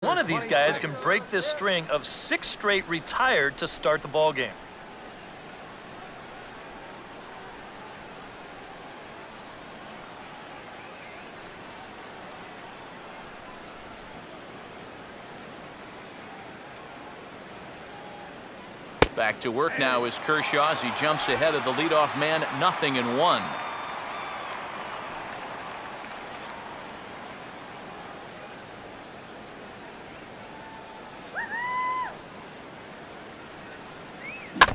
One of these guys can break this string of 6 straight retired to start the ball game. Back to work now is Kershaw as he jumps ahead of the leadoff man, 0-1.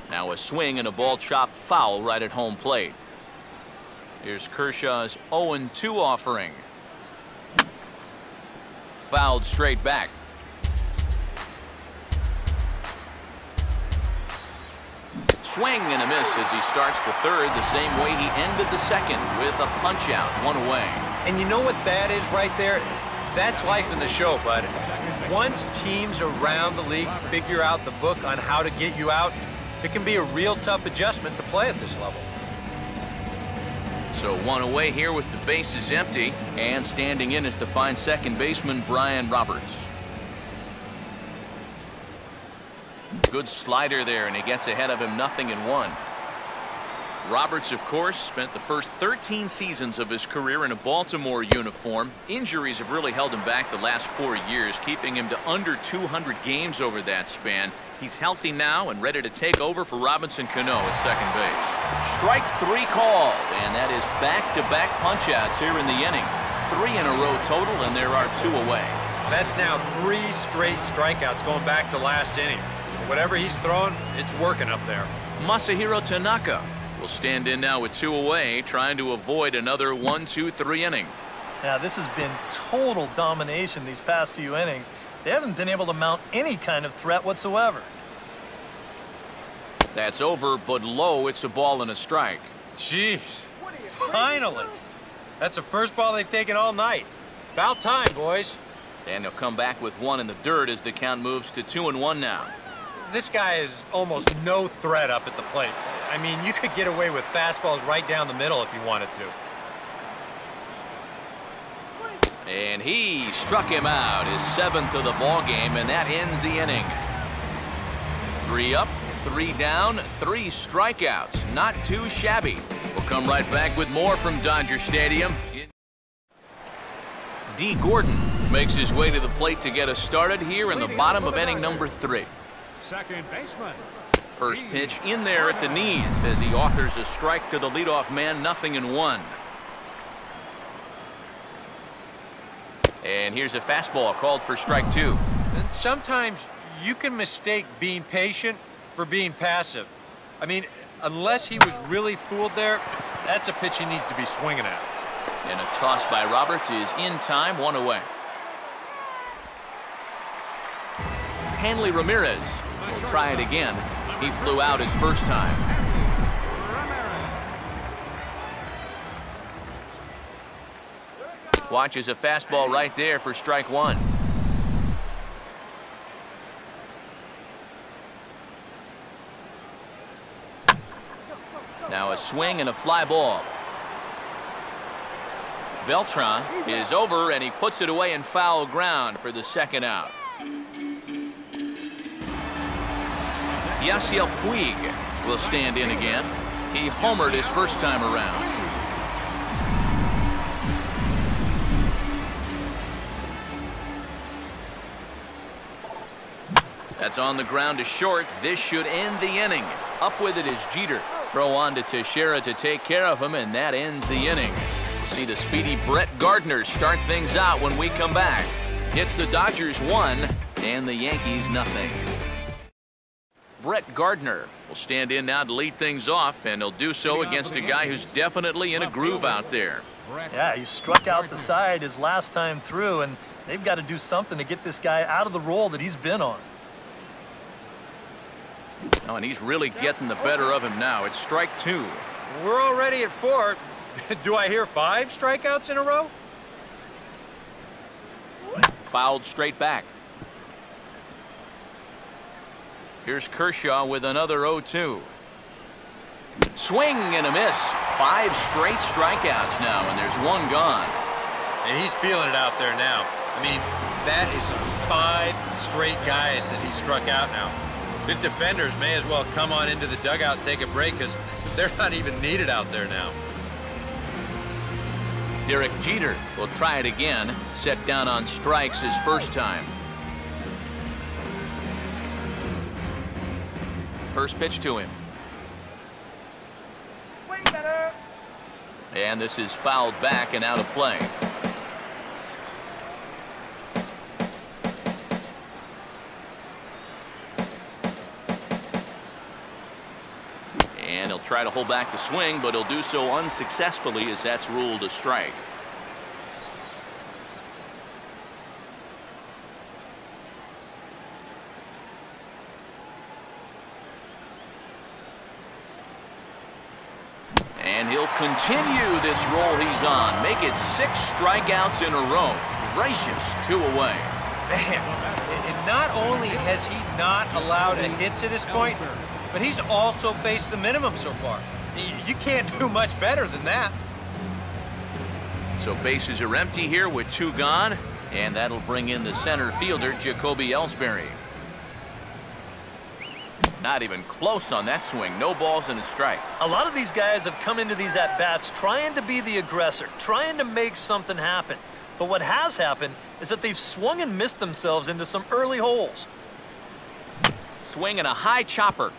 Now a swing and a ball chopped foul right at home plate. Here's Kershaw's 0-2 offering. Fouled straight back. Swing and a miss as he starts the third the same way he ended the second with a punch out, 1 away. And you know what that is right there? That's life in the show, bud. Once teams around the league figure out the book on how to get you out, it can be a real tough adjustment to play at this level. So 1 away here with the bases empty, and standing in is the fine second baseman Brian Roberts. Good slider there, and he gets ahead of him, 0-1. Roberts, of course, spent the first 13 seasons of his career in a Baltimore uniform. Injuries have really held him back the last 4 years, keeping him to under 200 games over that span. He's healthy now and ready to take over for Robinson Cano at second base. Strike 3 called, and that is back-to-back punch-outs here in the inning. 3 in a row total, and there are 2 away. That's now 3 straight strikeouts going back to last inning. Whatever he's throwing, it's working up there. Masahiro Tanaka will stand in now with 2 away, trying to avoid another 1-2-3 inning. Now, this has been total domination these past few innings. They haven't been able to mount any kind of threat whatsoever. That's over, but low. It's a ball and a strike. Jeez, finally. That's the first ball they've taken all night. About time, boys. And he'll come back with 1 in the dirt as the count moves to 2-1 now. This guy is almost no threat up at the plate. I mean, you could get away with fastballs right down the middle if you wanted to. And he struck him out, his 7th of the ball game, and that ends the inning. 3 up, 3 down, 3 strikeouts. Not too shabby. We'll come right back with more from Dodger Stadium. D. Gordon makes his way to the plate to get us started here in the bottom of inning number 3. Second baseman. First pitch in there at the knees as he offers a strike to the leadoff man, 0-1. And here's a fastball called for strike 2. And sometimes you can mistake being patient for being passive. I mean, unless he was really fooled there, that's a pitch he needs to be swinging at. And a toss by Roberts is in time, 1 away. Hanley Ramirez will try it again. He flew out his first time. Watches a fastball right there for strike 1. Now a swing and a fly ball. Beltran is over, and he puts it away in foul ground for the second out. Yasiel Puig will stand in again. He homered his first time around. That's on the ground to short. This should end the inning. Up with it is Jeter. Throw on to Teixeira to take care of him, and that ends the inning. We'll see the speedy Brett Gardner start things out when we come back. It's the Dodgers 1 and the Yankees 0. Brett Gardner will stand in now to lead things off, and he'll do so against a guy who's definitely in a groove out there. Yeah, he struck out the side his last time through, and they've got to do something to get this guy out of the role that he's been on. Oh, and he's really getting the better of him now. It's strike 2. We're already at 4. Do I hear 5 strikeouts in a row? Fouled straight back. Here's Kershaw with another 0-2. Swing and a miss. 5 straight strikeouts now, and there's 1 gone. And he's feeling it out there now. I mean, That is 5 straight guys that he struck out now. His defenders may as well come on into the dugout and take a break because they're not even needed out there now. Derek Jeter will try it again. Set down on strikes his first time. First pitch to him. And this is fouled back and out of play. And he'll try to hold back the swing, but he'll do so unsuccessfully as that's ruled a strike. And he'll continue this roll he's on. Make it 6 strikeouts in a row. Gracious, 2 away. Man, and not only has he not allowed a hit to this point, but he's also faced the minimum so far. You can't do much better than that. So bases are empty here with 2 gone, and that'll bring in the center fielder, Jacoby Ellsbury. Not even close on that swing. No balls and a strike. A lot of these guys have come into these at-bats trying to be the aggressor, trying to make something happen. But what has happened is that they've swung and missed themselves into some early holes. Swing and a high chopper.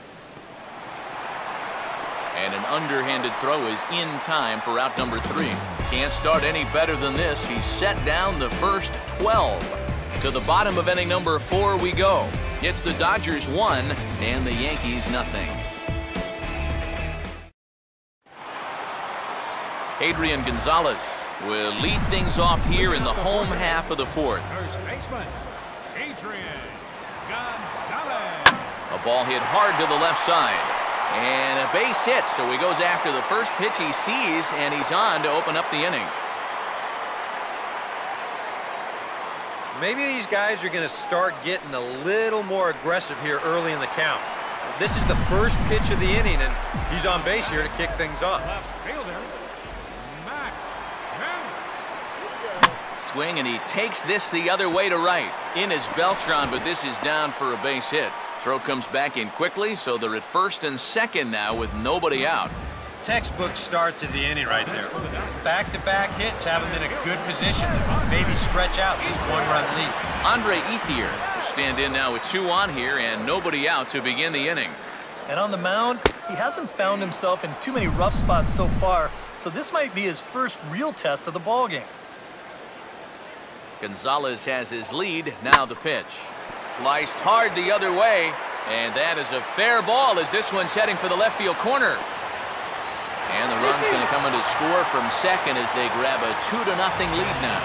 And an underhanded throw is in time for out number 3. Can't start any better than this. He's set down the first 12. To the bottom of inning number 4 we go. It's the Dodgers 1 and the Yankees nothing. Adrian Gonzalez will lead things off here in the home half of the 4th. First baseman, Adrian Gonzalez. A ball hit hard to the left side. And a base hit, so he goes after the first pitch he sees, and he's on to open up the inning. Maybe these guys are going to start getting a little more aggressive here early in the count. This is the first pitch of the inning, and he's on base here to kick things off. Left fielder, Mac. Swing, and he takes this the other way to right. In is Beltran, but this is down for a base hit. Throw comes back in quickly, so they're at first and second now with nobody out. Textbook starts of the inning right there. Back-to-back hits have him in a good position to maybe stretch out this 1-run lead. Andre Ethier will stand in now with 2 on here and nobody out to begin the inning. And on the mound, he hasn't found himself in too many rough spots so far, so this might be his first real test of the ballgame. Gonzalez has his lead. Now the pitch. Sliced hard the other way, and that is a fair ball as this one's heading for the left field corner. And the run's going to come in to score from second as they grab a 2-0 lead now.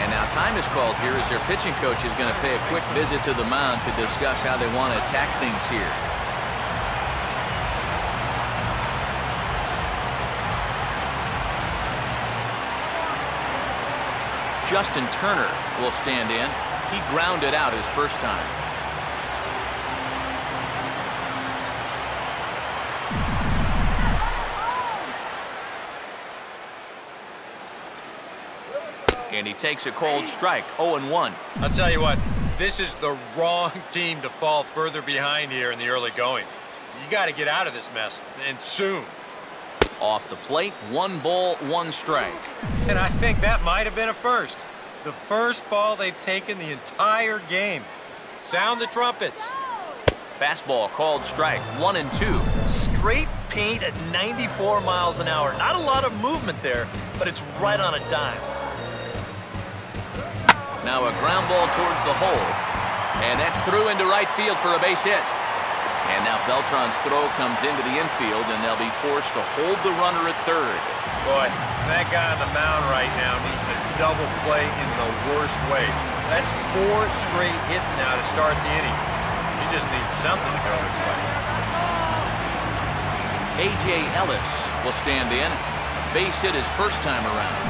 And now time is called here as their pitching coach is going to pay a quick visit to the mound to discuss how they want to attack things here. Justin Turner will stand in. He grounded out his first time. And he takes a cold strike, 0-1. I'll tell you what, this is the wrong team to fall further behind here in the early going. You got to get out of this mess, and soon. Off the plate, 1 ball, 1 strike. And I think that might have been a first. The first ball they've taken the entire game. Sound the trumpets. Fastball called strike, 1-2. Straight paint at 94 miles an hour. Not a lot of movement there, but it's right on a dime. Now a ground ball towards the hole. And that's through into right field for a base hit. And now Beltran's throw comes into the infield, and they'll be forced to hold the runner at third. Boy, that guy on the mound right now needs a double play in the worst way. That's 4 straight hits now to start the inning. He just needs something to go his way. A.J. Ellis will stand in. Base hit his first time around.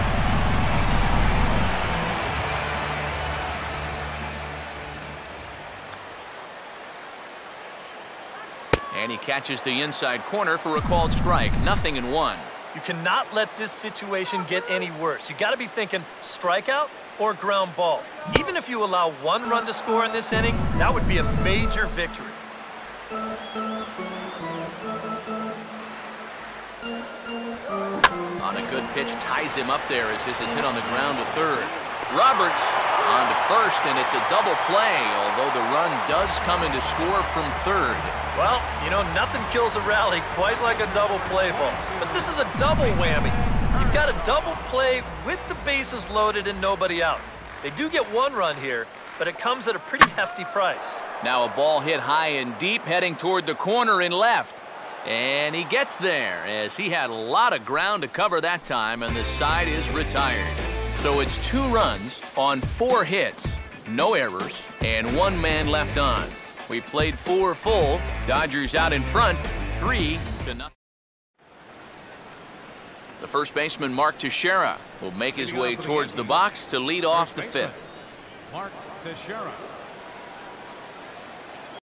And he catches the inside corner for a called strike. 0-1. You cannot let this situation get any worse. You got to be thinking strikeout or ground ball. Even if you allow 1 run to score in this inning, that would be a major victory. On a good pitch, ties him up there as this is hit on the ground to third. Roberts on to first, and it's a double play, although the run does come in to score from third. Well, you know, nothing kills a rally quite like a double play ball. But this is a double whammy. You've got a double play with the bases loaded and nobody out. They do get 1 run here, but it comes at a pretty hefty price. Now a ball hit high and deep, heading toward the corner in left. And he gets there, as he had a lot of ground to cover that time, and the side is retired. So it's 2 runs on 4 hits, no errors, and 1 man left on. We played 4 full. Dodgers out in front, 3-0. The first baseman, Mark Teixeira, will make his way towards the box to lead off the 5th. Mark Teixeira.